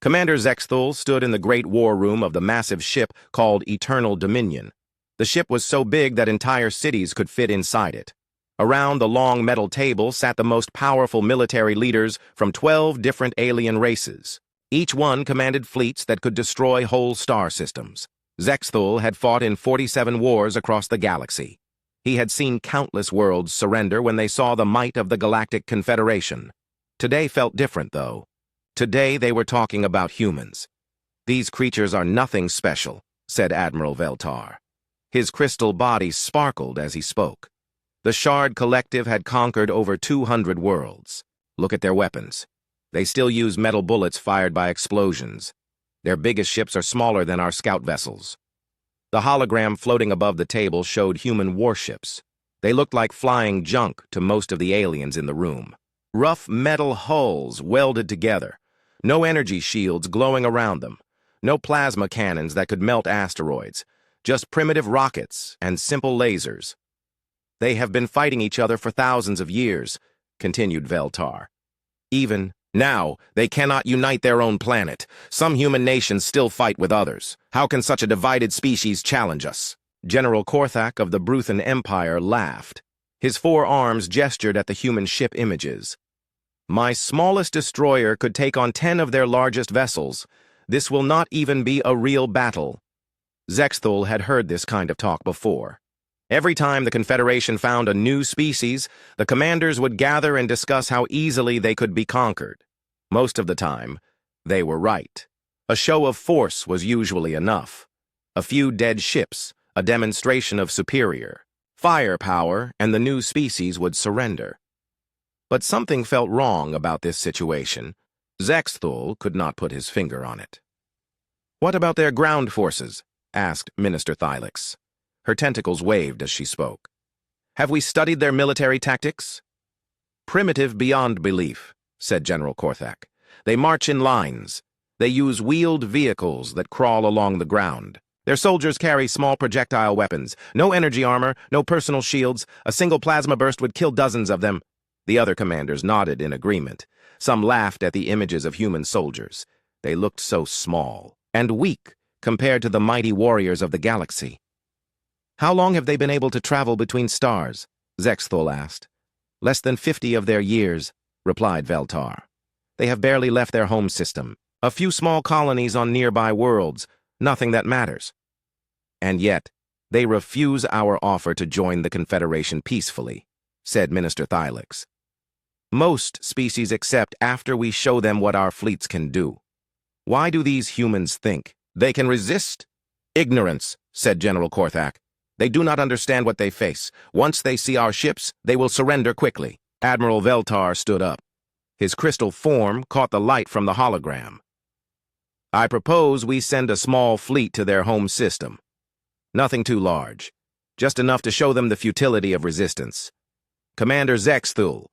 Commander Zexthul stood in the great war room of the massive ship called Eternal Dominion. The ship was so big that entire cities could fit inside it. Around the long metal table sat the most powerful military leaders from 12 different alien races. Each one commanded fleets that could destroy whole star systems. Zexthul had fought in 47 wars across the galaxy. He had seen countless worlds surrender when they saw the might of the Galactic Confederation. Today felt different, though. Today they were talking about humans. "These creatures are nothing special," said Admiral Veltar. His crystal body sparkled as he spoke. The Shard Collective had conquered over 200 worlds. Look at their weapons. They still use metal bullets fired by explosions. Their biggest ships are smaller than our scout vessels. The hologram floating above the table showed human warships. They looked like flying junk to most of the aliens in the room. Rough metal hulls welded together. No energy shields glowing around them. No plasma cannons that could melt asteroids. Just primitive rockets and simple lasers. "They have been fighting each other for thousands of years," continued Veltar. "Even now, they cannot unite their own planet. Some human nations still fight with others. How can such a divided species challenge us?" General Korthak of the Bruthan Empire laughed. His 4 arms gestured at the human ship images. "My smallest destroyer could take on 10 of their largest vessels. This will not even be a real battle." Zexthul had heard this kind of talk before. Every time the Confederation found a new species, the commanders would gather and discuss how easily they could be conquered. Most of the time, they were right. A show of force was usually enough. A few dead ships, a demonstration of superior firepower, and the new species would surrender. But something felt wrong about this situation. Zexthul could not put his finger on it. "What about their ground forces?" asked Minister Thylix. Her tentacles waved as she spoke. "Have we studied their military tactics?" "Primitive beyond belief," said General Korthak. "They march in lines. They use wheeled vehicles that crawl along the ground. Their soldiers carry small projectile weapons. No energy armor, no personal shields. A single plasma burst would kill dozens of them." The other commanders nodded in agreement. Some laughed at the images of human soldiers. They looked so small and weak compared to the mighty warriors of the galaxy. "How long have they been able to travel between stars?" Zexthul asked. "Less than 50 of their years," replied Veltar. "They have barely left their home system. A few small colonies on nearby worlds, nothing that matters. And yet, they refuse our offer to join the Confederation peacefully," said Minister Thylix. "Most species accept after we show them what our fleets can do. Why do these humans think they can resist?" "Ignorance," said General Korthak. "They do not understand what they face. Once they see our ships, they will surrender quickly." Admiral Veltar stood up. His crystal form caught the light from the hologram. "I propose we send a small fleet to their home system. Nothing too large. Just enough to show them the futility of resistance. Commander Zexthul,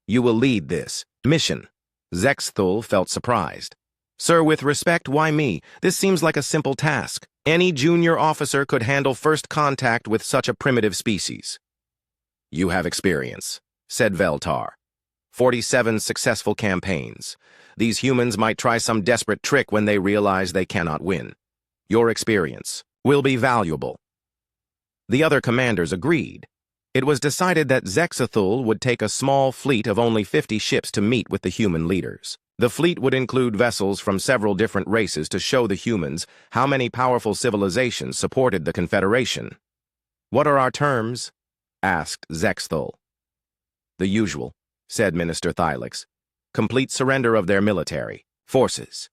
you will lead this mission." Zexthul felt surprised. "Sir, with respect, why me? This seems like a simple task. Any junior officer could handle first contact with such a primitive species." "You have experience," said Veltar. 47 successful campaigns. These humans might try some desperate trick when they realize they cannot win. Your experience will be valuable." The other commanders agreed. It was decided that Zexthul would take a small fleet of only 50 ships to meet with the human leaders. The fleet would include vessels from several different races to show the humans how many powerful civilizations supported the Confederation. "What are our terms?" asked Zexthul. "The usual," said Minister Thylix. "Complete surrender of their military forces.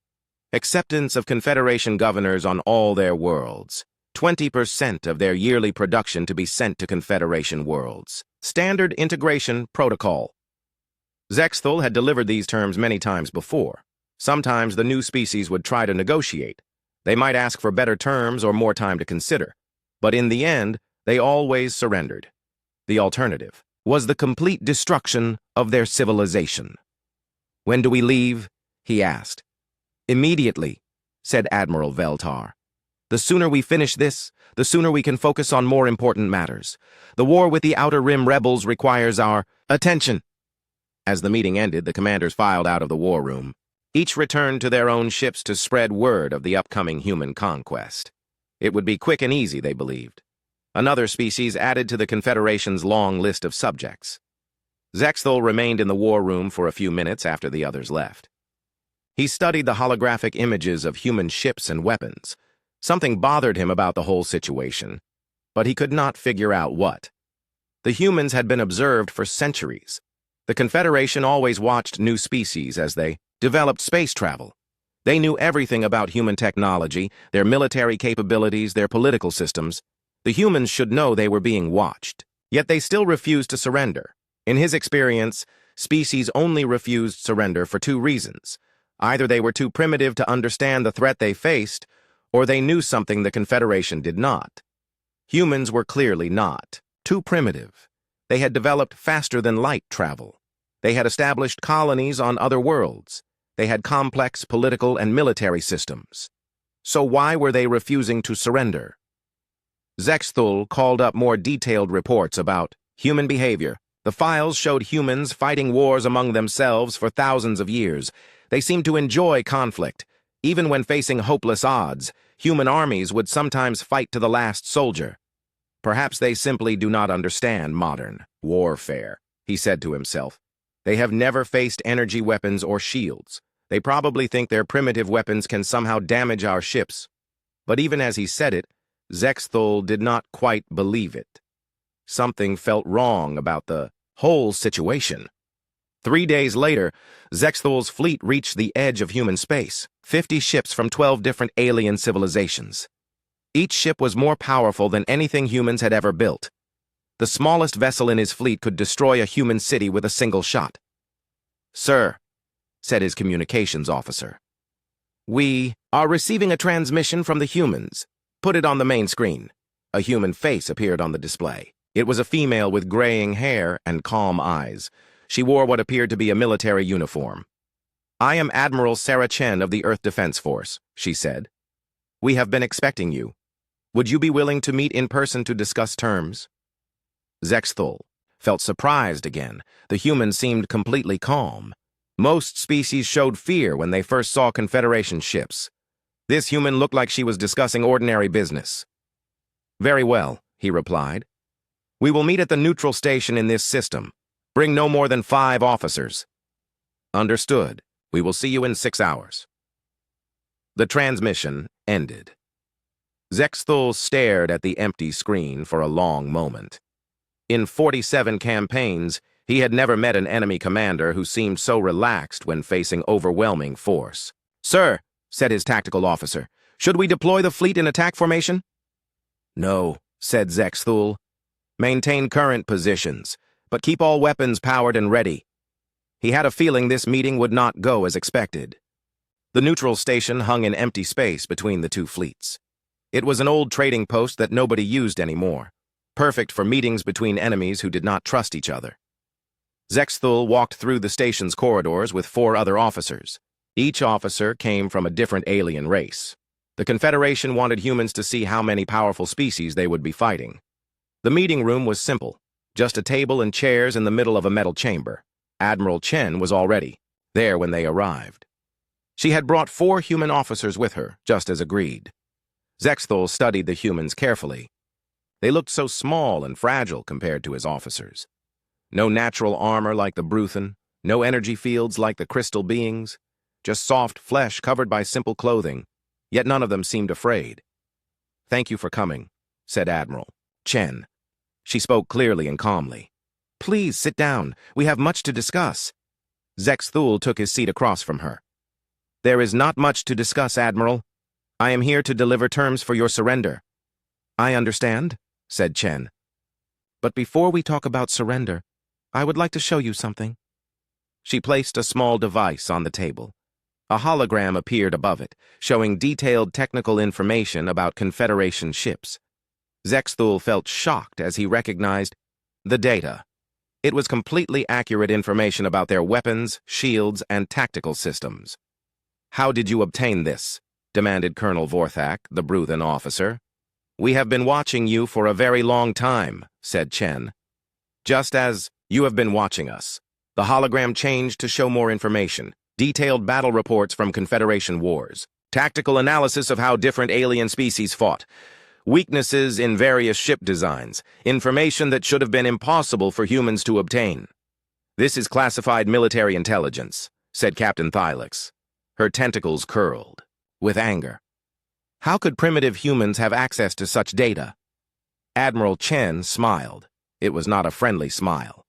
Acceptance of Confederation governors on all their worlds. 20% of their yearly production to be sent to Confederation worlds. Standard integration protocol." Zexthul had delivered these terms many times before. Sometimes the new species would try to negotiate. They might ask for better terms or more time to consider. But in the end, they always surrendered. The alternative was the complete destruction of their civilization. "When do we leave?" he asked. "Immediately," said Admiral Veltar. "The sooner we finish this, the sooner we can focus on more important matters. The war with the Outer Rim rebels requires our attention." As the meeting ended, the commanders filed out of the war room. Each returned to their own ships to spread word of the upcoming human conquest. It would be quick and easy, they believed. Another species added to the Confederation's long list of subjects. Zexthul remained in the war room for a few minutes after the others left. He studied the holographic images of human ships and weapons. Something bothered him about the whole situation, but he could not figure out what. The humans had been observed for centuries. The Confederation always watched new species as they developed space travel. They knew everything about human technology, their military capabilities, their political systems. The humans should know they were being watched. Yet they still refused to surrender. In his experience, species only refused surrender for two reasons. Either they were too primitive to understand the threat they faced, or they knew something the Confederation did not. Humans were clearly not too primitive. They had developed faster-than-light travel. They had established colonies on other worlds. They had complex political and military systems. So why were they refusing to surrender? Zexthul called up more detailed reports about human behavior. The files showed humans fighting wars among themselves for thousands of years. They seemed to enjoy conflict. Even when facing hopeless odds, human armies would sometimes fight to the last soldier. Perhaps they simply do not understand modern warfare, he said to himself. They have never faced energy weapons or shields. They probably think their primitive weapons can somehow damage our ships. But even as he said it, Zexthul did not quite believe it. Something felt wrong about the whole situation. 3 days later, Zexthul's fleet reached the edge of human space, 50 ships from 12 different alien civilizations. Each ship was more powerful than anything humans had ever built. The smallest vessel in his fleet could destroy a human city with a single shot. "Sir," said his communications officer, "we are receiving a transmission from the humans. Put it on the main screen." A human face appeared on the display. It was a female with graying hair and calm eyes. She wore what appeared to be a military uniform. "I am Admiral Sarah Chen of the Earth Defense Force," she said. "We have been expecting you. Would you be willing to meet in person to discuss terms?" Zexthul felt surprised again. The humans seemed completely calm. Most species showed fear when they first saw Confederation ships. This human looked like she was discussing ordinary business. "Very well," he replied. "We will meet at the neutral station in this system. Bring no more than 5 officers." "Understood. We will see you in 6 hours." The transmission ended. Zexthul stared at the empty screen for a long moment. In 47 campaigns, he had never met an enemy commander who seemed so relaxed when facing overwhelming force. "Sir," said his tactical officer, "should we deploy the fleet in attack formation?" "No," said Zexthul. "Maintain current positions, but keep all weapons powered and ready." He had a feeling this meeting would not go as expected. The neutral station hung in empty space between the two fleets. It was an old trading post that nobody used anymore, perfect for meetings between enemies who did not trust each other. Zexthul walked through the station's corridors with 4 other officers. Each officer came from a different alien race. The Confederation wanted humans to see how many powerful species they would be fighting. The meeting room was simple, just a table and chairs in the middle of a metal chamber. Admiral Chen was already there when they arrived. She had brought 4 human officers with her, just as agreed. Zexthul studied the humans carefully. They looked so small and fragile compared to his officers. No natural armor like the Bruthen, no energy fields like the crystal beings, just soft flesh covered by simple clothing, yet none of them seemed afraid. "Thank you for coming," said Admiral Chen. She spoke clearly and calmly. "Please sit down. We have much to discuss." Zexthul took his seat across from her. "There is not much to discuss, Admiral. I am here to deliver terms for your surrender." "I understand," said Chen. "But before we talk about surrender, I would like to show you something." She placed a small device on the table. A hologram appeared above it, showing detailed technical information about Confederation ships. Zexthul felt shocked as he recognized the data. It was completely accurate information about their weapons, shields, and tactical systems. "How did you obtain this?" demanded Colonel Vorthak, the Bruthen officer. "We have been watching you for a very long time," said Chen. "Just as you have been watching us." The hologram changed to show more information. detailed battle reports from Confederation wars, tactical analysis of how different alien species fought, weaknesses in various ship designs, information that should have been impossible for humans to obtain. "This is classified military intelligence," said Captain Thylix. Her tentacles curled with anger. How could primitive humans have access to such data? Admiral Chen smiled. It was not a friendly smile.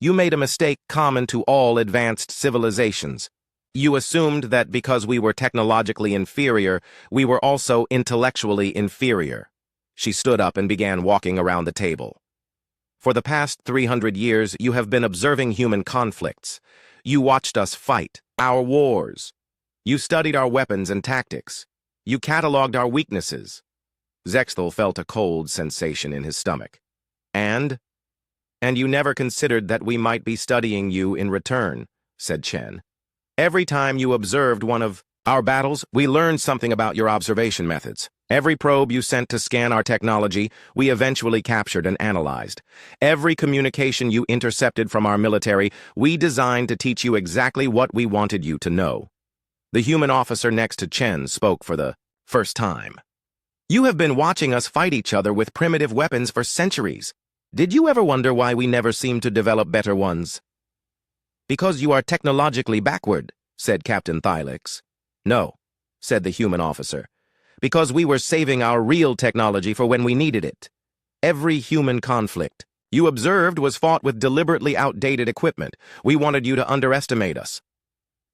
"You made a mistake common to all advanced civilizations. You assumed that because we were technologically inferior, we were also intellectually inferior." She stood up and began walking around the table. "For the past 300 years, you have been observing human conflicts. You watched us fight our wars. You studied our weapons and tactics. You cataloged our weaknesses." Zexthal felt a cold sensation in his stomach. And you never considered that we might be studying you in return," said Chen. "Every time you observed one of our battles, we learned something about your observation methods. Every probe you sent to scan our technology, we eventually captured and analyzed. Every communication you intercepted from our military, we designed to teach you exactly what we wanted you to know." The human officer next to Chen spoke for the first time. "You have been watching us fight each other with primitive weapons for centuries. Did you ever wonder why we never seem to develop better ones?" "Because you are technologically backward," said Captain Thylix. "No," said the human officer. "Because we were saving our real technology for when we needed it. Every human conflict you observed was fought with deliberately outdated equipment. We wanted you to underestimate us."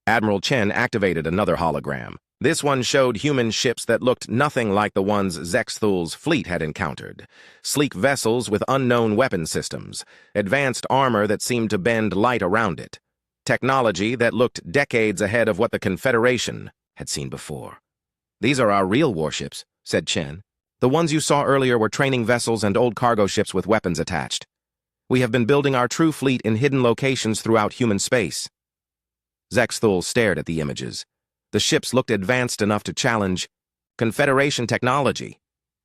Admiral Chen activated another hologram. This one showed human ships that looked nothing like the ones Zexthal's fleet had encountered. Sleek vessels with unknown weapon systems, advanced armor that seemed to bend light around it, technology that looked decades ahead of what the Confederation had seen before. "These are our real warships," said Chen. "The ones you saw earlier were training vessels and old cargo ships with weapons attached. We have been building our true fleet in hidden locations throughout human space." Zexthal stared at the images. The ships looked advanced enough to challenge Confederation technology.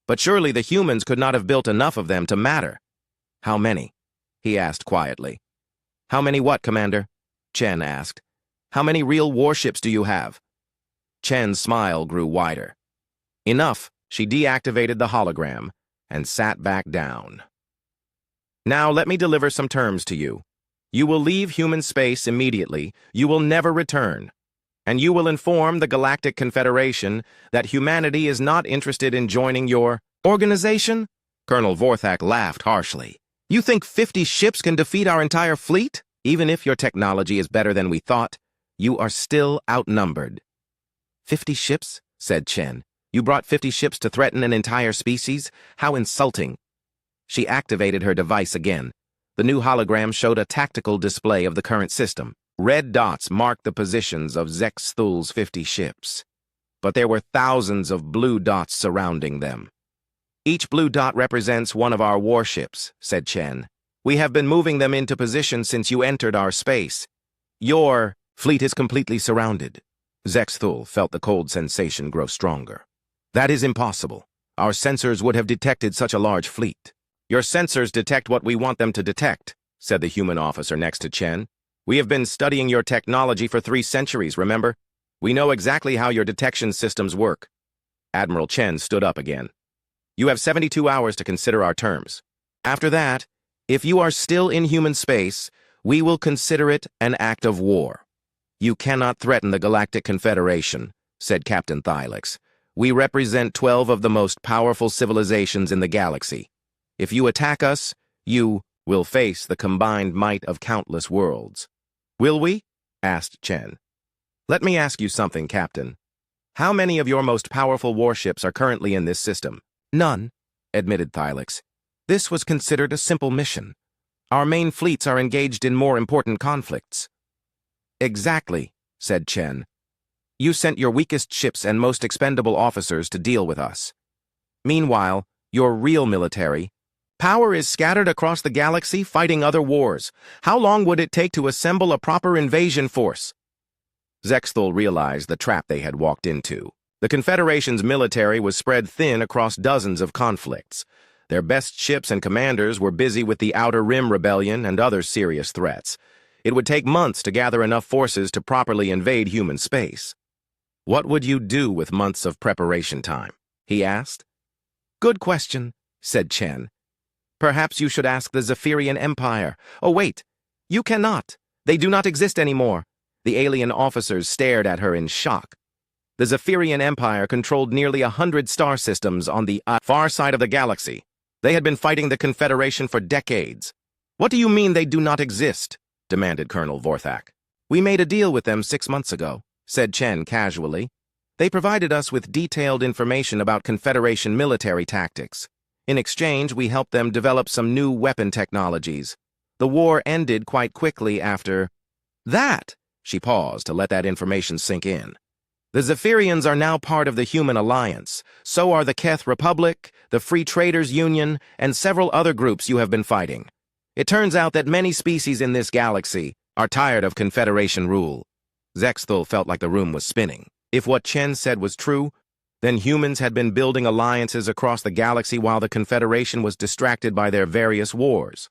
But surely the humans could not have built enough of them to matter. "How many?" he asked quietly. "How many what, Commander?" Chen asked. "How many real warships do you have?" Chen's smile grew wider. Enough. She deactivated the hologram and sat back down. "Now let me deliver some terms to you. You will leave human space immediately. You will never return. And you will inform the Galactic Confederation that humanity is not interested in joining your organization?" Colonel Vorthak laughed harshly. "You think 50 ships can defeat our entire fleet? Even if your technology is better than we thought, you are still outnumbered." "50 ships?" said Chen. "You brought 50 ships to threaten an entire species? How insulting." She activated her device again. The new hologram showed a tactical display of the current system. Red dots marked the positions of Zexthal's 50 ships. But there were thousands of blue dots surrounding them. "Each blue dot represents one of our warships," said Chen. "We have been moving them into position since you entered our space. Your fleet is completely surrounded." Zexthal felt the cold sensation grow stronger. "That is impossible. Our sensors would have detected such a large fleet." "Your sensors detect what we want them to detect," said the human officer next to Chen. "We have been studying your technology for 3 centuries, remember? We know exactly how your detection systems work." Admiral Chen stood up again. "You have 72 hours to consider our terms. After that, if you are still in human space, we will consider it an act of war." "You cannot threaten the Galactic Confederation," said Captain Thylix. "We represent 12 of the most powerful civilizations in the galaxy. If you attack us, you will face the combined might of countless worlds." "Will we?" asked Chen. "Let me ask you something, Captain. How many of your most powerful warships are currently in this system?" "None," admitted Thylix. "This was considered a simple mission. Our main fleets are engaged in more important conflicts." "Exactly," said Chen. "You sent your weakest ships and most expendable officers to deal with us. Meanwhile, your real military power is scattered across the galaxy fighting other wars. How long would it take to assemble a proper invasion force?" Zexthal realized the trap they had walked into. The Confederation's military was spread thin across dozens of conflicts. Their best ships and commanders were busy with the Outer Rim Rebellion and other serious threats. It would take months to gather enough forces to properly invade human space. What would you do with months of preparation time? He asked. Good question, said Chen. Perhaps you should ask the Zephyrian Empire. Oh, wait. You cannot. They do not exist anymore. The alien officers stared at her in shock. The Zephyrian Empire controlled nearly 100 star systems on the far side of the galaxy. They had been fighting the Confederation for decades. What do you mean they do not exist? Demanded Colonel Vorthak. We made a deal with them 6 months ago, said Chen casually. They provided us with detailed information about Confederation military tactics. In exchange, we helped them develop some new weapon technologies. The war ended quite quickly after that. She paused to let that information sink in. The Zephyrians are now part of the Human Alliance. So are the Keth Republic, the Free Traders Union, and several other groups you have been fighting. It turns out that many species in this galaxy are tired of Confederation rule. Zexthul felt like the room was spinning. If what Chen said was true, then humans had been building alliances across the galaxy while the Confederation was distracted by their various wars.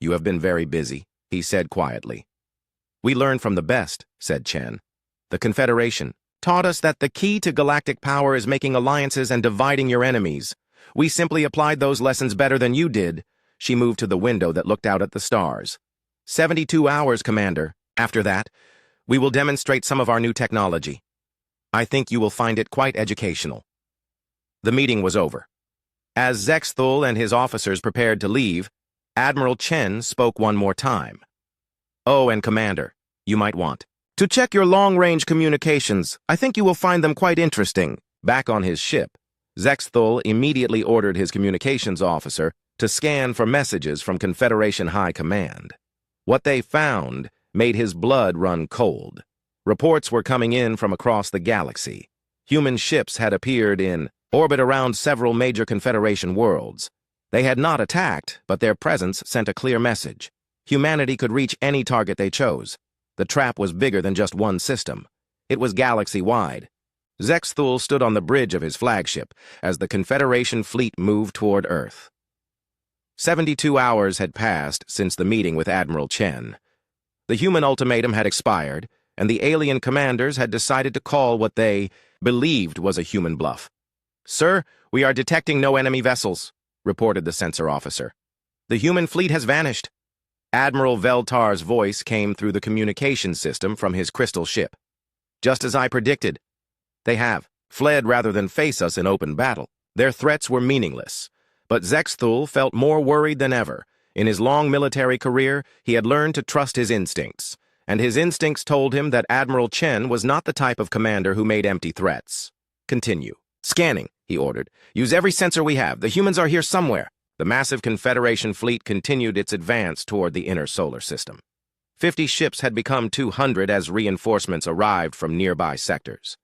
You have been very busy, he said quietly. We learned from the best, said Chen. The Confederation taught us that the key to galactic power is making alliances and dividing your enemies. We simply applied those lessons better than you did. She moved to the window that looked out at the stars. 72 hours, Commander. After that, we will demonstrate some of our new technology. I think you will find it quite educational. The meeting was over. As Zexthul and his officers prepared to leave, Admiral Chen spoke one more time. Oh, and Commander, you might want to check your long-range communications. I think you will find them quite interesting. Back on his ship, Zexthul immediately ordered his communications officer to scan for messages from Confederation High Command. What they found made his blood run cold. Reports were coming in from across the galaxy. Human ships had appeared in orbit around several major Confederation worlds. They had not attacked, but their presence sent a clear message. Humanity could reach any target they chose. The trap was bigger than just one system. It was galaxy-wide. Zexthul stood on the bridge of his flagship as the Confederation fleet moved toward Earth. 72 hours had passed since the meeting with Admiral Chen. The human ultimatum had expired, and the alien commanders had decided to call what they believed was a human bluff. Sir, we are detecting no enemy vessels, reported the sensor officer. The human fleet has vanished. Admiral Veltar's voice came through the communication system from his crystal ship. Just as I predicted. They have fled rather than face us in open battle. Their threats were meaningless. But Zexthul felt more worried than ever. In his long military career, he had learned to trust his instincts, and his instincts told him that Admiral Chen was not the type of commander who made empty threats. Continue. Scanning, he ordered. Use every sensor we have. The humans are here somewhere. The massive Confederation fleet continued its advance toward the inner solar system. 50 ships had become 200 as reinforcements arrived from nearby sectors.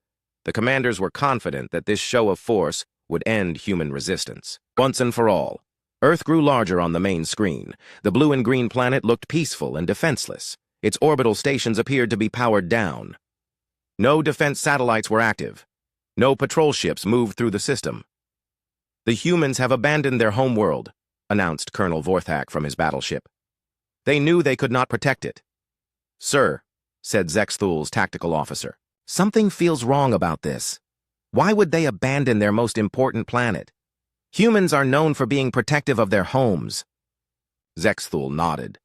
The commanders were confident that this show of force would end human resistance. Once and for all, Earth grew larger on the main screen. The blue and green planet looked peaceful and defenseless. Its orbital stations appeared to be powered down. No defense satellites were active. No patrol ships moved through the system. The humans have abandoned their homeworld, announced Colonel Vorthak from his battleship. They knew they could not protect it. Sir, said Zexthul's tactical officer, something feels wrong about this. Why would they abandon their most important planet? Humans are known for being protective of their homes. Zexthul nodded.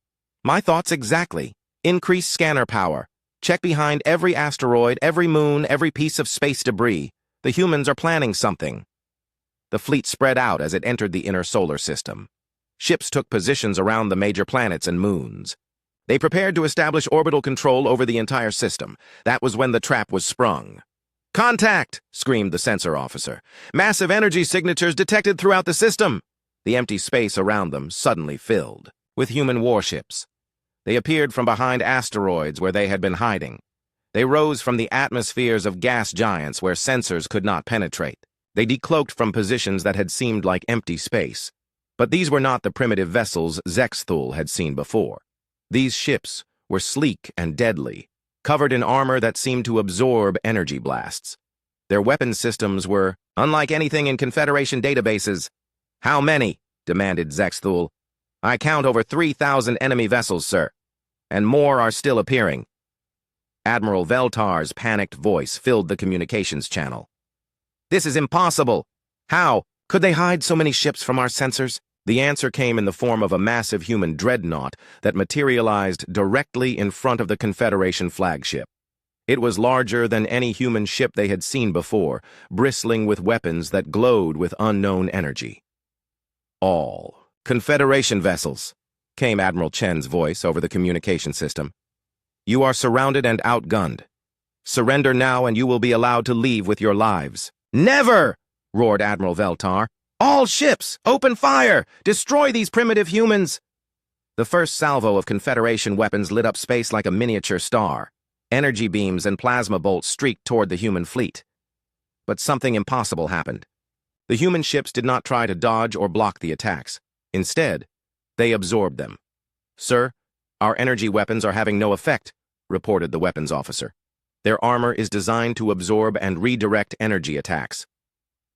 My thoughts exactly. Increase scanner power. Check behind every asteroid, every moon, every piece of space debris. The humans are planning something. The fleet spread out as it entered the inner solar system. Ships took positions around the major planets and moons. They prepared to establish orbital control over the entire system. That was when the trap was sprung. Contact! Screamed the sensor officer. Massive energy signatures detected throughout the system. The empty space around them suddenly filled with human warships. They appeared from behind asteroids where they had been hiding. They rose from the atmospheres of gas giants where sensors could not penetrate. They decloaked from positions that had seemed like empty space. But these were not the primitive vessels Zexthul had seen before. These ships were sleek and deadly, covered in armor that seemed to absorb energy blasts. Their weapon systems were unlike anything in Confederation databases. How many? Demanded Zexthul. I count over 3,000 enemy vessels, sir. and more are still appearing. Admiral Veltar's panicked voice filled the communications channel. This is impossible. How could they hide so many ships from our sensors? The answer came in the form of a massive human dreadnought that materialized directly in front of the Confederation flagship. It was larger than any human ship they had seen before, bristling with weapons that glowed with unknown energy. All Confederation vessels, came Admiral Chen's voice over the communication system. You are surrounded and outgunned. Surrender now and you will be allowed to leave with your lives. Never! Roared Admiral Veltar. All ships, open fire! Destroy these primitive humans! The first salvo of Confederation weapons lit up space like a miniature star. Energy beams and plasma bolts streaked toward the human fleet. But something impossible happened. The human ships did not try to dodge or block the attacks. Instead, they absorbed them. Sir, our energy weapons are having no effect, reported the weapons officer. Their armor is designed to absorb and redirect energy attacks.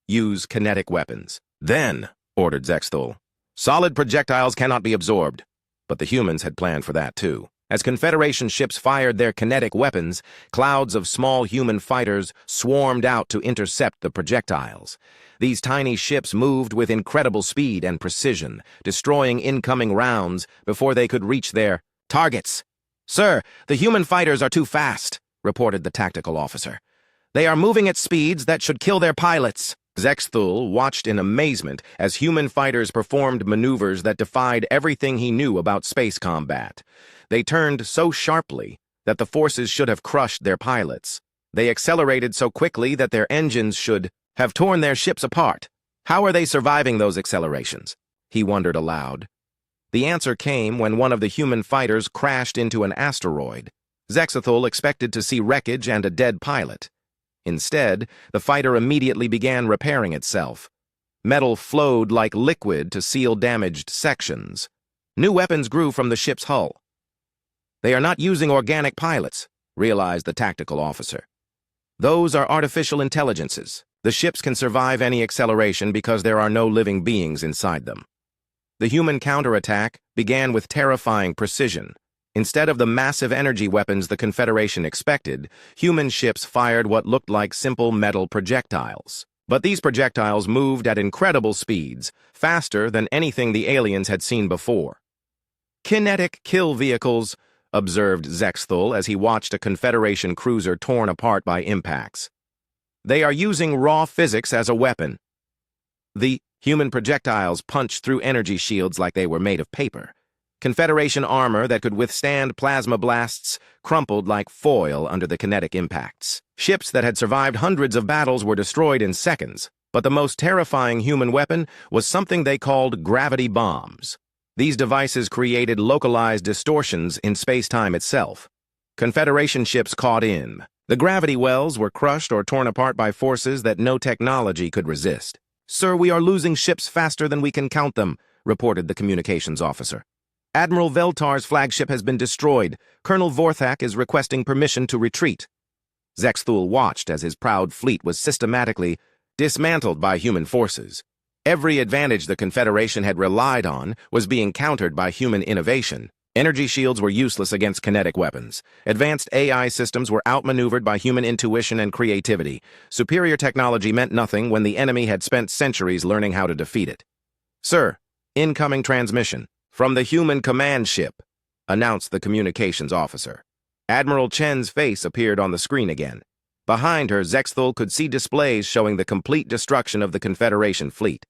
Use kinetic weapons. Then, ordered Zexthul. Solid projectiles cannot be absorbed. But the humans had planned for that too. As Confederation ships fired their kinetic weapons, clouds of small human fighters swarmed out to intercept the projectiles. These tiny ships moved with incredible speed and precision, destroying incoming rounds before they could reach their targets. Sir, the human fighters are too fast, reported the tactical officer. They are moving at speeds that should kill their pilots. Zexthul watched in amazement as human fighters performed maneuvers that defied everything he knew about space combat. They turned so sharply that the forces should have crushed their pilots. They accelerated so quickly that their engines should have torn their ships apart. How are they surviving those accelerations? He wondered aloud. The answer came when one of the human fighters crashed into an asteroid. Zexthul expected to see wreckage and a dead pilot. Instead, the fighter immediately began repairing itself. Metal flowed like liquid to seal damaged sections. New weapons grew from the ship's hull. They are not using organic pilots, realized the tactical officer. Those are artificial intelligences. The ships can survive any acceleration because there are no living beings inside them. The human counterattack began with terrifying precision. Instead of the massive energy weapons the Confederation expected, human ships fired what looked like simple metal projectiles. But these projectiles moved at incredible speeds, faster than anything the aliens had seen before. Kinetic kill vehicles, observed Zexthul as he watched a Confederation cruiser torn apart by impacts. They are using raw physics as a weapon. The human projectiles punched through energy shields like they were made of paper. Confederation armor that could withstand plasma blasts crumpled like foil under the kinetic impacts. Ships that had survived hundreds of battles were destroyed in seconds, but the most terrifying human weapon was something they called gravity bombs. These devices created localized distortions in space-time itself. Confederation ships caught in. The gravity wells were crushed or torn apart by forces that no technology could resist. Sir, we are losing ships faster than we can count them, reported the communications officer. Admiral Veltar's flagship has been destroyed. Colonel Vorthak is requesting permission to retreat. Zexthul watched as his proud fleet was systematically dismantled by human forces. Every advantage the Confederation had relied on was being countered by human innovation. Energy shields were useless against kinetic weapons. Advanced AI systems were outmaneuvered by human intuition and creativity. Superior technology meant nothing when the enemy had spent centuries learning how to defeat it. Sir, incoming transmission. From the human command ship, announced the communications officer. Admiral Chen's face appeared on the screen again. Behind her, Zexthul could see displays showing the complete destruction of the Confederation fleet.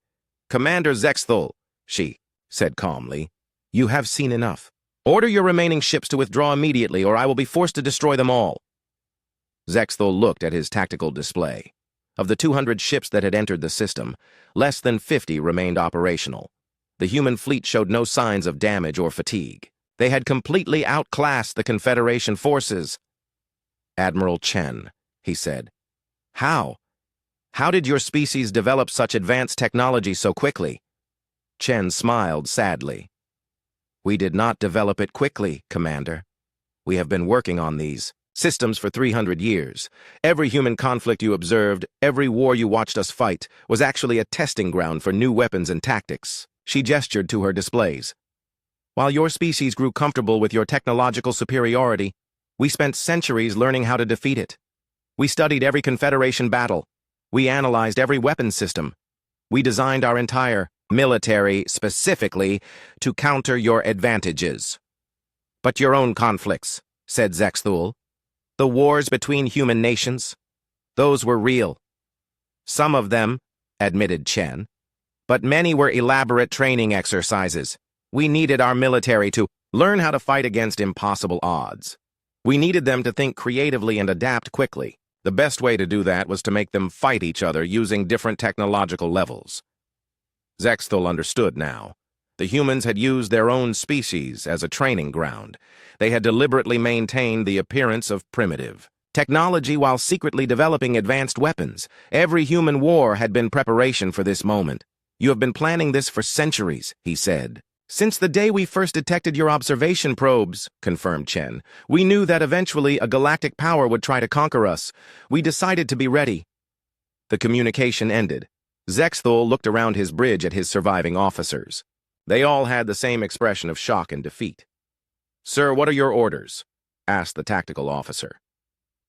Commander Zexthul, she said calmly, you have seen enough. Order your remaining ships to withdraw immediately or I will be forced to destroy them all. Zexthul looked at his tactical display. Of the 200 ships that had entered the system, less than 50 remained operational. The human fleet showed no signs of damage or fatigue. They had completely outclassed the Confederation forces. Admiral Chen, he said. How? How did your species develop such advanced technology so quickly? Chen smiled sadly. We did not develop it quickly, Commander. We have been working on these systems for 300 years. Every human conflict you observed, every war you watched us fight, was actually a testing ground for new weapons and tactics. She gestured to her displays. While your species grew comfortable with your technological superiority, we spent centuries learning how to defeat it. We studied every Confederation battle. We analyzed every weapon system. We designed our entire military specifically to counter your advantages. But your own conflicts, said Zexthul. The wars between human nations, those were real. Some of them, admitted Chen, but many were elaborate training exercises. We needed our military to learn how to fight against impossible odds. We needed them to think creatively and adapt quickly. The best way to do that was to make them fight each other using different technological levels. Zexthul understood now. The humans had used their own species as a training ground. They had deliberately maintained the appearance of primitive technology while secretly developing advanced weapons. Every human war had been preparation for this moment. You have been planning this for centuries, he said. Since the day we first detected your observation probes, confirmed Chen, we knew that eventually a galactic power would try to conquer us. We decided to be ready. The communication ended. Zexthul looked around his bridge at his surviving officers. They all had the same expression of shock and defeat. Sir, what are your orders? Asked the tactical officer.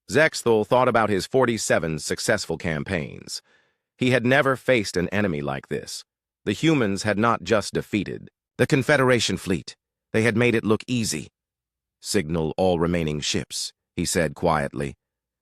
Zexthul thought about his 47 successful campaigns. He had never faced an enemy like this. The humans had not just defeated the Confederation fleet. They had made it look easy. Signal all remaining ships, he said quietly.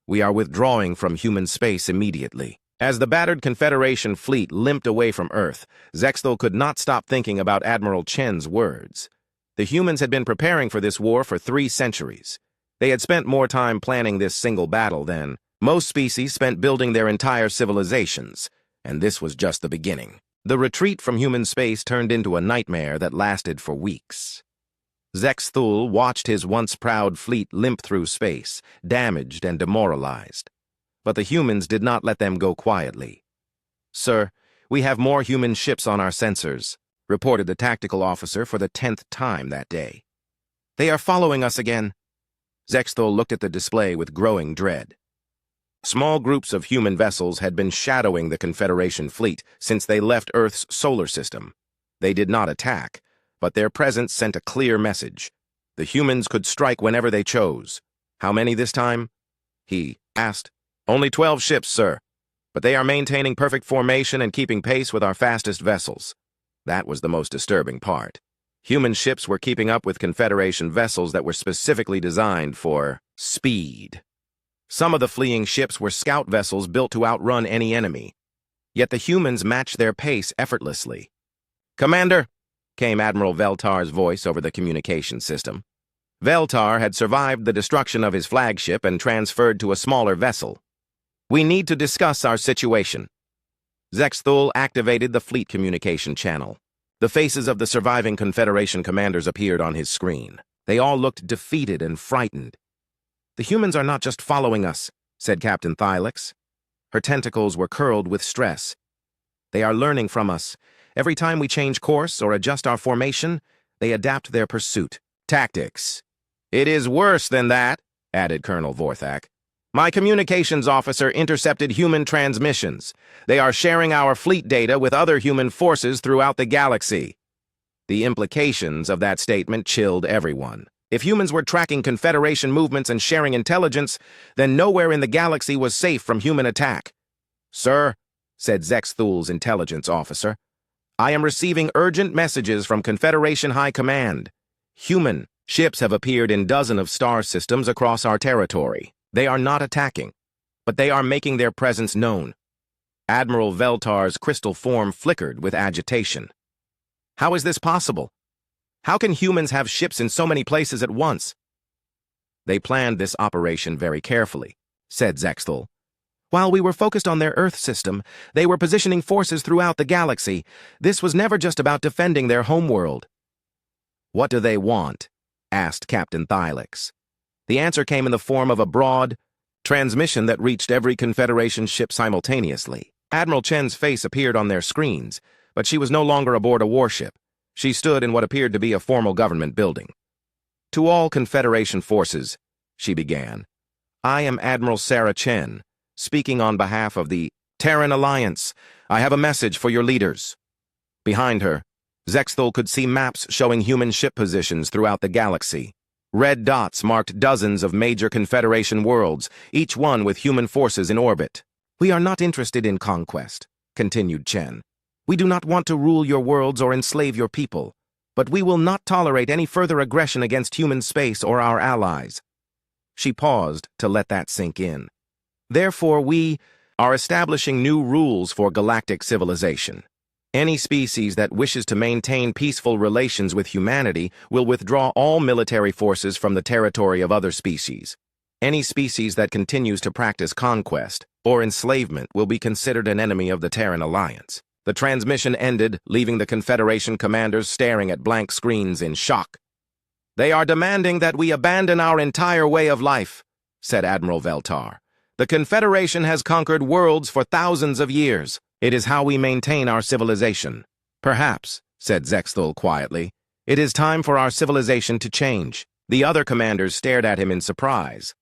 We are withdrawing from human space immediately. As the battered Confederation fleet limped away from Earth, Zexthul could not stop thinking about Admiral Chen's words. The humans had been preparing for this war for 3 centuries. They had spent more time planning this single battle than most species spent building their entire civilizations, and this was just the beginning. The retreat from human space turned into a nightmare that lasted for weeks. Zexthul watched his once proud fleet limp through space, damaged and demoralized. But the humans did not let them go quietly. Sir, we have more human ships on our sensors, reported the tactical officer for the 10th time that day. They are following us again. Zexthul looked at the display with growing dread. Small groups of human vessels had been shadowing the Confederation fleet since they left Earth's solar system. They did not attack, but their presence sent a clear message. The humans could strike whenever they chose. How many this time? He asked. Only 12 ships, sir, but they are maintaining perfect formation and keeping pace with our fastest vessels. That was the most disturbing part. Human ships were keeping up with Confederation vessels that were specifically designed for speed. Some of the fleeing ships were scout vessels built to outrun any enemy. Yet the humans matched their pace effortlessly. Commander, came Admiral Veltar's voice over the communication system. Veltar had survived the destruction of his flagship and transferred to a smaller vessel. We need to discuss our situation. Zexthul activated the fleet communication channel. The faces of the surviving Confederation commanders appeared on his screen. They all looked defeated and frightened. The humans are not just following us, said Captain Thylix. Her tentacles were curled with stress. They are learning from us. Every time we change course or adjust our formation, they adapt their pursuit. Tactics. It is worse than that, added Colonel Vorthak. My communications officer intercepted human transmissions. They are sharing our fleet data with other human forces throughout the galaxy. The implications of that statement chilled everyone. If humans were tracking Confederation movements and sharing intelligence, then nowhere in the galaxy was safe from human attack. Sir, said Zexthul's intelligence officer, I am receiving urgent messages from Confederation High Command. Human ships have appeared in dozens of star systems across our territory. They are not attacking, but they are making their presence known. Admiral Veltar's crystal form flickered with agitation. How is this possible? How can humans have ships in so many places at once? They planned this operation very carefully, said Zexthul. While we were focused on their Earth system, they were positioning forces throughout the galaxy. This was never just about defending their homeworld. What do they want? Asked Captain Thylix. The answer came in the form of a broad transmission that reached every Confederation ship simultaneously. Admiral Chen's face appeared on their screens, but she was no longer aboard a warship. She stood in what appeared to be a formal government building. To all Confederation forces, she began, I am Admiral Sarah Chen, speaking on behalf of the Terran Alliance. I have a message for your leaders. Behind her, Zexthul could see maps showing human ship positions throughout the galaxy. Red dots marked dozens of major Confederation worlds, each one with human forces in orbit. "We are not interested in conquest," continued Chen. "We do not want to rule your worlds or enslave your people, but we will not tolerate any further aggression against human space or our allies." She paused to let that sink in. "Therefore, we are establishing new rules for galactic civilization. Any species that wishes to maintain peaceful relations with humanity will withdraw all military forces from the territory of other species. Any species that continues to practice conquest or enslavement will be considered an enemy of the Terran Alliance." The transmission ended, leaving the Confederation commanders staring at blank screens in shock. "They are demanding that we abandon our entire way of life," said Admiral Veltar. "The Confederation has conquered worlds for thousands of years. It is how we maintain our civilization." "Perhaps," said Zexthul quietly, "it is time for our civilization to change." The other commanders stared at him in surprise.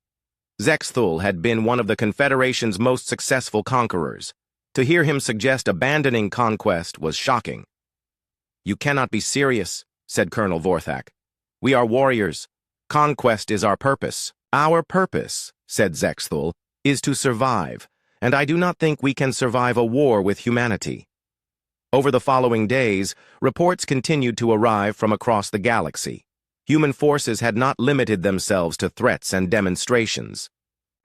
Zexthul had been one of the Confederation's most successful conquerors. To hear him suggest abandoning conquest was shocking. "You cannot be serious," said Colonel Vorthak. "We are warriors. Conquest is our purpose." "Our purpose," said Zexthul, "is to survive, and I do not think we can survive a war with humanity." Over the following days, reports continued to arrive from across the galaxy. Human forces had not limited themselves to threats and demonstrations.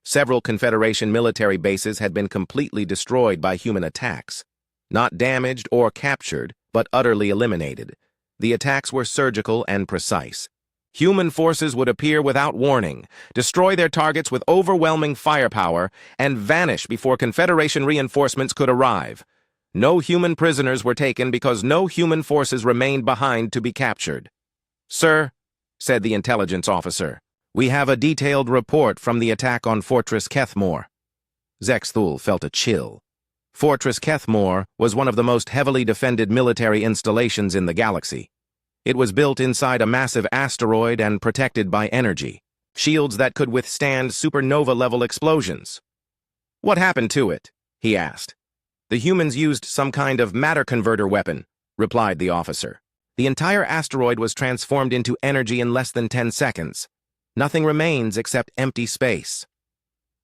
Several Confederation military bases had been completely destroyed by human attacks. Not damaged or captured, but utterly eliminated. The attacks were surgical and precise. Human forces would appear without warning, destroy their targets with overwhelming firepower, and vanish before Confederation reinforcements could arrive. No human prisoners were taken because no human forces remained behind to be captured. "Sir," said the intelligence officer, "we have a detailed report from the attack on Fortress Kethmore." Zexthul felt a chill. Fortress Kethmore was one of the most heavily defended military installations in the galaxy. It was built inside a massive asteroid and protected by energy, shields that could withstand supernova-level explosions. "What happened to it?" he asked. "The humans used some kind of matter converter weapon," replied the officer. "The entire asteroid was transformed into energy in less than 10 seconds. Nothing remains except empty space."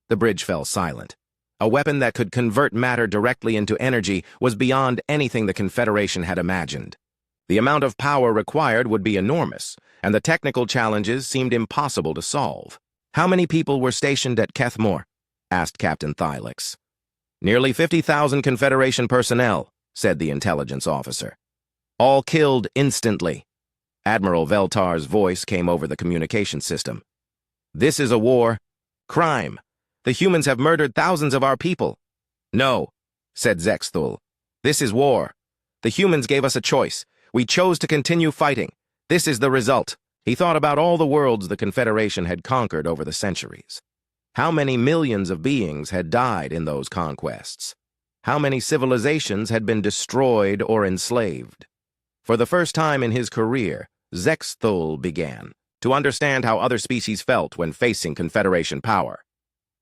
The bridge fell silent. A weapon that could convert matter directly into energy was beyond anything the Confederation had imagined. The amount of power required would be enormous, and the technical challenges seemed impossible to solve. "How many people were stationed at Kethmore?" asked Captain Thylix. "Nearly 50,000 Confederation personnel," said the intelligence officer. "All killed instantly." Admiral Veltar's voice came over the communication system. "This is a war. Crime. The humans have murdered thousands of our people." "No," said Zexthul. "This is war. The humans gave us a choice. We chose to continue fighting. This is the result." He thought about all the worlds the Confederation had conquered over the centuries. How many millions of beings had died in those conquests? How many civilizations had been destroyed or enslaved? For the first time in his career, Zexthul began to understand how other species felt when facing Confederation power.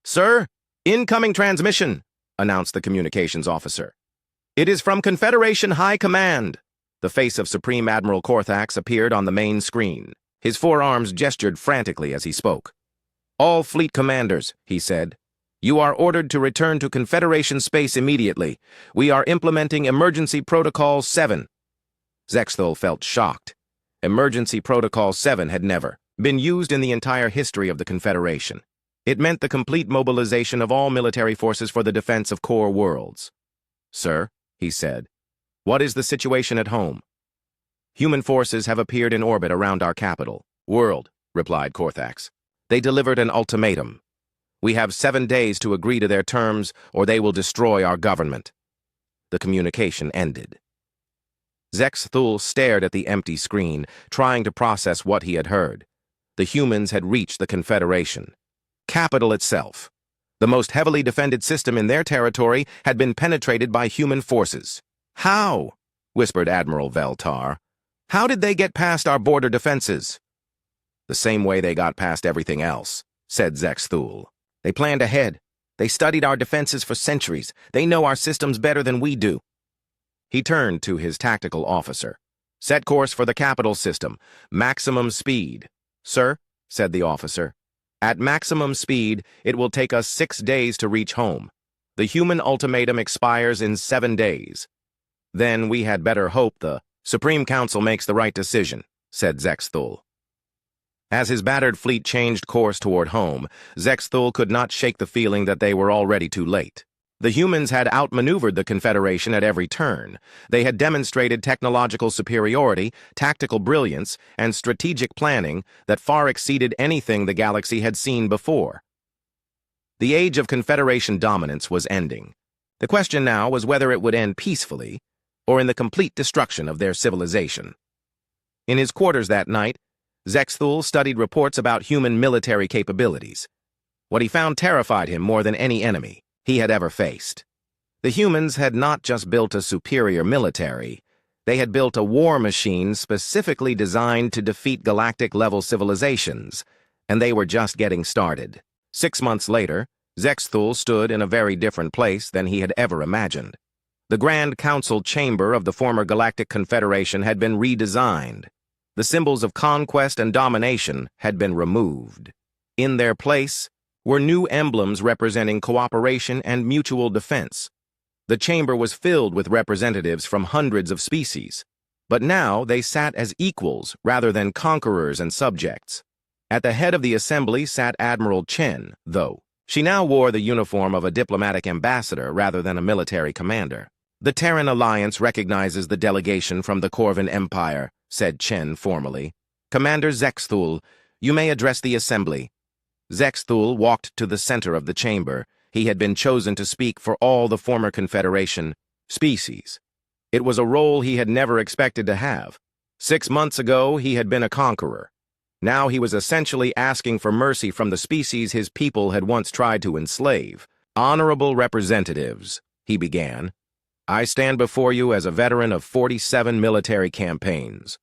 "Sir, incoming transmission," announced the communications officer. "It is from Confederation High Command." The face of Supreme Admiral Korthax appeared on the main screen. His forearms gestured frantically as he spoke. "All fleet commanders," he said, "you are ordered to return to Confederation space immediately. We are implementing Emergency Protocol 7. Zexthul felt shocked. Emergency Protocol 7 had never been used in the entire history of the Confederation. It meant the complete mobilization of all military forces for the defense of core worlds. "Sir," he said, "what is the situation at home?" "Human forces have appeared in orbit around our capital." "World," replied Korthax. "They delivered an ultimatum. We have 7 days to agree to their terms, or they will destroy our government." The communication ended. Zexthul stared at the empty screen, trying to process what he had heard. The humans had reached the Confederation. Capital itself, the most heavily defended system in their territory, had been penetrated by human forces. "How?" whispered Admiral Veltar. "How did they get past our border defenses?" "The same way they got past everything else," said Zexthul. "They planned ahead. They studied our defenses for centuries. They know our systems better than we do." He turned to his tactical officer. Set course for the capital system. Maximum speed. Sir, said the officer. At maximum speed, it will take us 6 days to reach home. The human ultimatum expires in 7 days. Then we had better hope the Supreme Council makes the right decision, said Zexthul. As his battered fleet changed course toward home, Zexthul could not shake the feeling that they were already too late. The humans had outmaneuvered the Confederation at every turn. They had demonstrated technological superiority, tactical brilliance, and strategic planning that far exceeded anything the galaxy had seen before. The age of Confederation dominance was ending. The question now was whether it would end peacefully or in the complete destruction of their civilization. In his quarters that night, Zexthul studied reports about human military capabilities. What he found terrified him more than any enemy he had ever faced. The humans had not just built a superior military, they had built a war machine specifically designed to defeat galactic-level civilizations, and they were just getting started. 6 months later, Zexthul stood in a very different place than he had ever imagined. The Grand Council chamber of the former Galactic Confederation had been redesigned. The symbols of conquest and domination had been removed. In their place were new emblems representing cooperation and mutual defense. The chamber was filled with representatives from hundreds of species, but now they sat as equals rather than conquerors and subjects. At the head of the assembly sat Admiral Chen, though. She now wore the uniform of a diplomatic ambassador rather than a military commander. The Terran Alliance recognizes the delegation from the Corvan Empire, said Chen formally. Commander Zexthul, you may address the assembly. Zexthul walked to the center of the chamber. He had been chosen to speak for all the former Confederation species. It was a role he had never expected to have. 6 months ago, he had been a conqueror. Now he was essentially asking for mercy from the species his people had once tried to enslave. Honorable representatives, he began. I stand before you as a veteran of 47 military campaigns.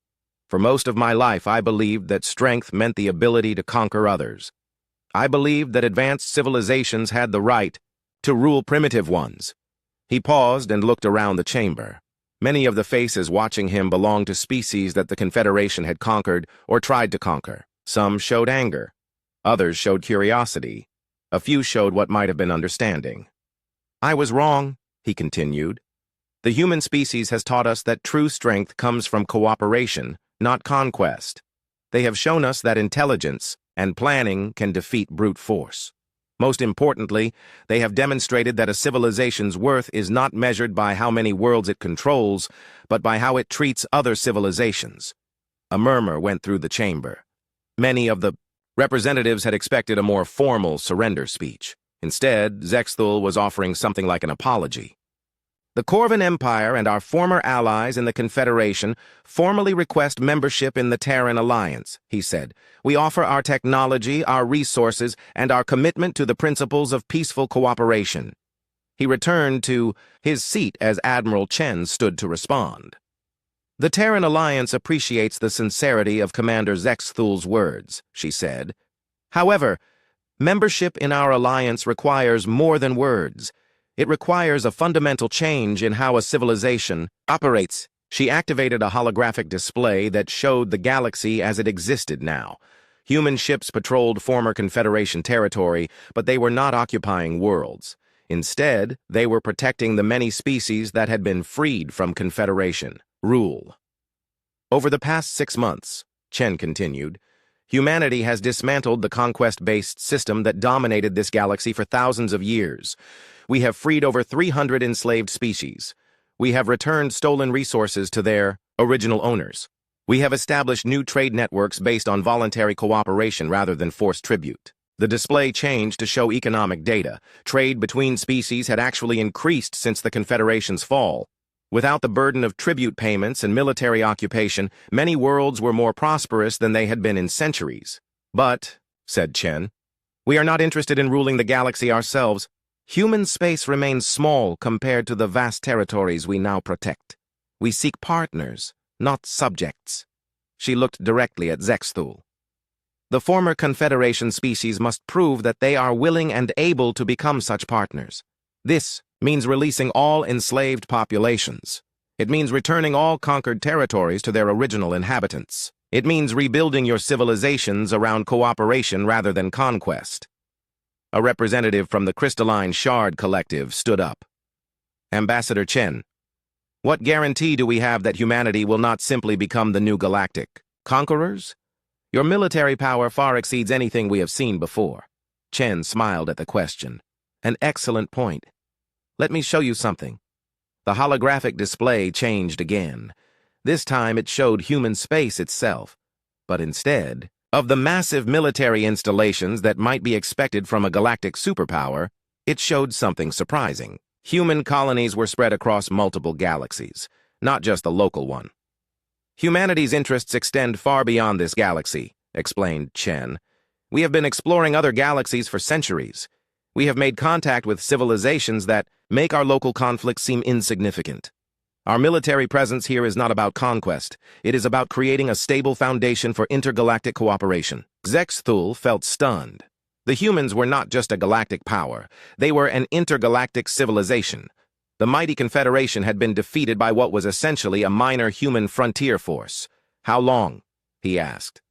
For most of my life, I believed that strength meant the ability to conquer others. I believed that advanced civilizations had the right to rule primitive ones. He paused and looked around the chamber. Many of the faces watching him belonged to species that the Confederation had conquered or tried to conquer. Some showed anger. Others showed curiosity. A few showed what might have been understanding. I was wrong, he continued. The human species has taught us that true strength comes from cooperation, not conquest. They have shown us that intelligence and planning can defeat brute force. Most importantly, they have demonstrated that a civilization's worth is not measured by how many worlds it controls, but by how it treats other civilizations. A murmur went through the chamber. Many of the representatives had expected a more formal surrender speech. Instead, Zexthul was offering something like an apology. The Corvan Empire and our former allies in the Confederation formally request membership in the Terran Alliance, he said. We offer our technology, our resources, and our commitment to the principles of peaceful cooperation. He returned to his seat as Admiral Chen stood to respond. The Terran Alliance appreciates the sincerity of Commander Zexthul's words, she said. However, membership in our alliance requires more than words. It requires a fundamental change in how a civilization operates. She activated a holographic display that showed the galaxy as it existed now. Human ships patrolled former Confederation territory, but they were not occupying worlds. Instead, they were protecting the many species that had been freed from Confederation rule. Over the past 6 months, Chen continued, humanity has dismantled the conquest-based system that dominated this galaxy for thousands of years. We have freed over 300 enslaved species. We have returned stolen resources to their original owners. We have established new trade networks based on voluntary cooperation rather than forced tribute. The display changed to show economic data. Trade between species had actually increased since the Confederation's fall. Without the burden of tribute payments and military occupation, many worlds were more prosperous than they had been in centuries. But, said Chen, we are not interested in ruling the galaxy ourselves. Human space remains small compared to the vast territories we now protect. We seek partners, not subjects. She looked directly at Zexthul. The former Confederation species must prove that they are willing and able to become such partners. This means releasing all enslaved populations. It means returning all conquered territories to their original inhabitants. It means rebuilding your civilizations around cooperation rather than conquest. A representative from the Crystalline Shard Collective stood up. Ambassador Chen, what guarantee do we have that humanity will not simply become the new galactic conquerors? Your military power far exceeds anything we have seen before. Chen smiled at the question. An excellent point. Let me show you something. The holographic display changed again. This time it showed human space itself, but instead of the massive military installations that might be expected from a galactic superpower, it showed something surprising. Human colonies were spread across multiple galaxies, not just the local one. Humanity's interests extend far beyond this galaxy, explained Chen. We have been exploring other galaxies for centuries. We have made contact with civilizations that make our local conflicts seem insignificant. Our military presence here is not about conquest. It is about creating a stable foundation for intergalactic cooperation. Zexthul felt stunned. The humans were not just a galactic power. They were an intergalactic civilization. The mighty Confederation had been defeated by what was essentially a minor human frontier force. How long? He asked.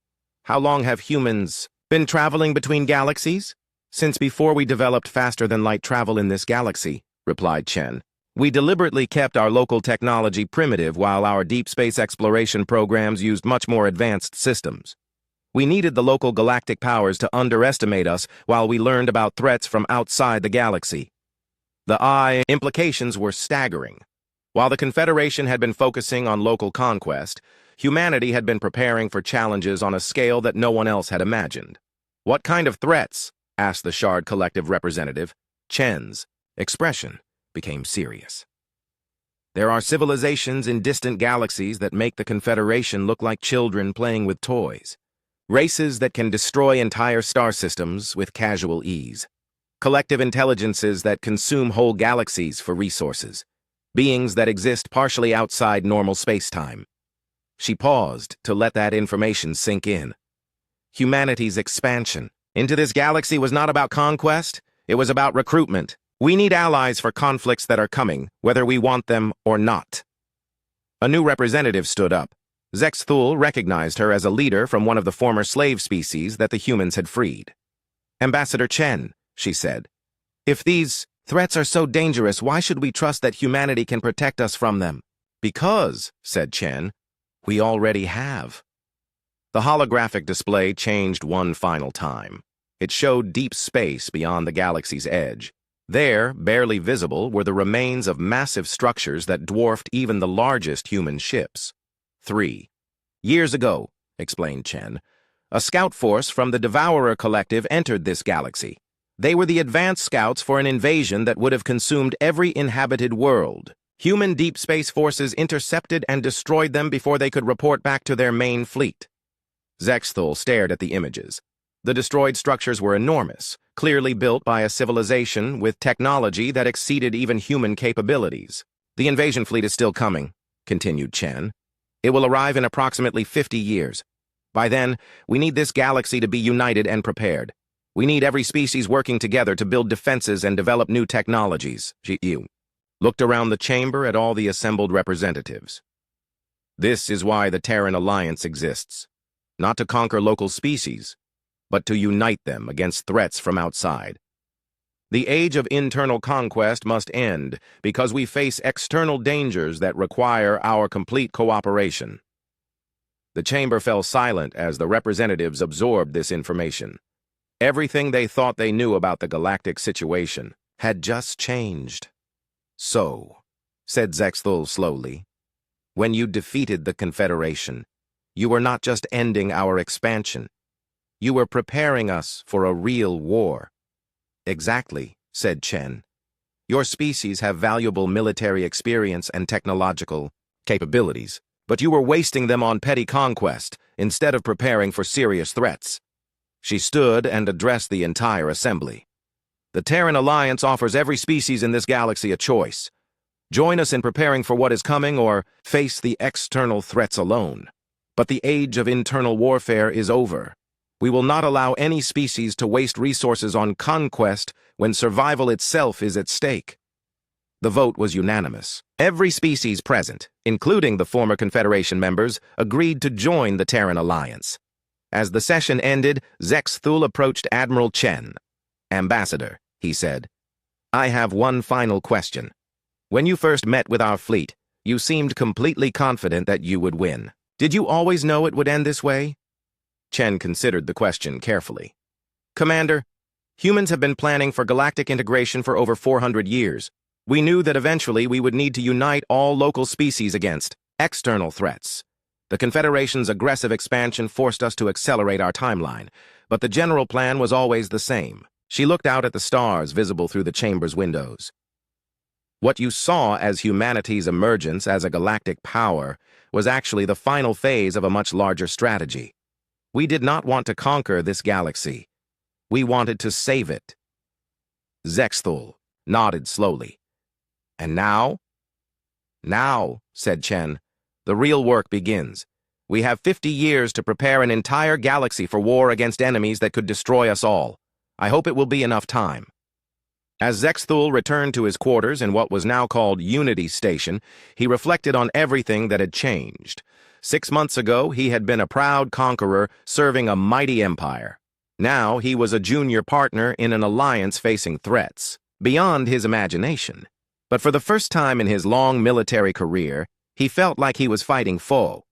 How long have humans been traveling between galaxies? Since before we developed faster-than-light travel in this galaxy, replied Chen. We deliberately kept our local technology primitive while our deep space exploration programs used much more advanced systems. We needed the local galactic powers to underestimate us while we learned about threats from outside the galaxy. The implications were staggering. While the Confederation had been focusing on local conquest, humanity had been preparing for challenges on a scale that no one else had imagined. What kind of threats? Asked the Shard Collective representative. Chen's expression became serious. There are civilizations in distant galaxies that make the Confederation look like children playing with toys. Races that can destroy entire star systems with casual ease. Collective intelligences that consume whole galaxies for resources. Beings that exist partially outside normal space-time. She paused to let that information sink in. Humanity's expansion into this galaxy was not about conquest, it was about recruitment. We need allies for conflicts that are coming, whether we want them or not. A new representative stood up. Zexthul recognized her as a leader from one of the former slave species that the humans had freed. Ambassador Chen, she said, if these threats are so dangerous, why should we trust that humanity can protect us from them? Because, said Chen, we already have. The holographic display changed one final time. It showed deep space beyond the galaxy's edge. There, barely visible, were the remains of massive structures that dwarfed even the largest human ships. 3 years ago, explained Chen, a scout force from the Devourer Collective entered this galaxy. They were the advanced scouts for an invasion that would have consumed every inhabited world. Human deep space forces intercepted and destroyed them before they could report back to their main fleet. Zexthul stared at the images. The destroyed structures were enormous, clearly built by a civilization with technology that exceeded even human capabilities. The invasion fleet is still coming, continued Chen. It will arrive in approximately 50 years. By then, we need this galaxy to be united and prepared. We need every species working together to build defenses and develop new technologies. She looked around the chamber at all the assembled representatives. This is why the Terran Alliance exists. Not to conquer local species, but to unite them against threats from outside. The age of internal conquest must end because we face external dangers that require our complete cooperation. The chamber fell silent as the representatives absorbed this information. Everything they thought they knew about the galactic situation had just changed. So, said Zexthul slowly, when you defeated the Confederation, you were not just ending our expansion. You were preparing us for a real war. Exactly, said Chen. Your species have valuable military experience and technological capabilities, but you were wasting them on petty conquest instead of preparing for serious threats. She stood and addressed the entire assembly. The Terran Alliance offers every species in this galaxy a choice. Join us in preparing for what is coming or face the external threats alone. But the age of internal warfare is over. We will not allow any species to waste resources on conquest when survival itself is at stake. The vote was unanimous. Every species present, including the former Confederation members, agreed to join the Terran Alliance. As the session ended, Zexthul approached Admiral Chen. "Ambassador," he said, "I have one final question. When you first met with our fleet, you seemed completely confident that you would win. Did you always know it would end this way?" Chen considered the question carefully. "Commander, humans have been planning for galactic integration for over 400 years. We knew that eventually we would need to unite all local species against external threats. The Confederation's aggressive expansion forced us to accelerate our timeline, but the general plan was always the same." She looked out at the stars visible through the chamber's windows. "What you saw as humanity's emergence as a galactic power was actually the final phase of a much larger strategy. We did not want to conquer this galaxy. We wanted to save it." Zexthul nodded slowly. "And now?" "Now," said Chen, "the real work begins. We have 50 years to prepare an entire galaxy for war against enemies that could destroy us all. I hope it will be enough time." As Zexthul returned to his quarters in what was now called Unity Station, he reflected on everything that had changed. 6 months ago, he had been a proud conqueror serving a mighty empire. Now he was a junior partner in an alliance facing threats beyond his imagination. But for the first time in his long military career, he felt like he was fighting foe.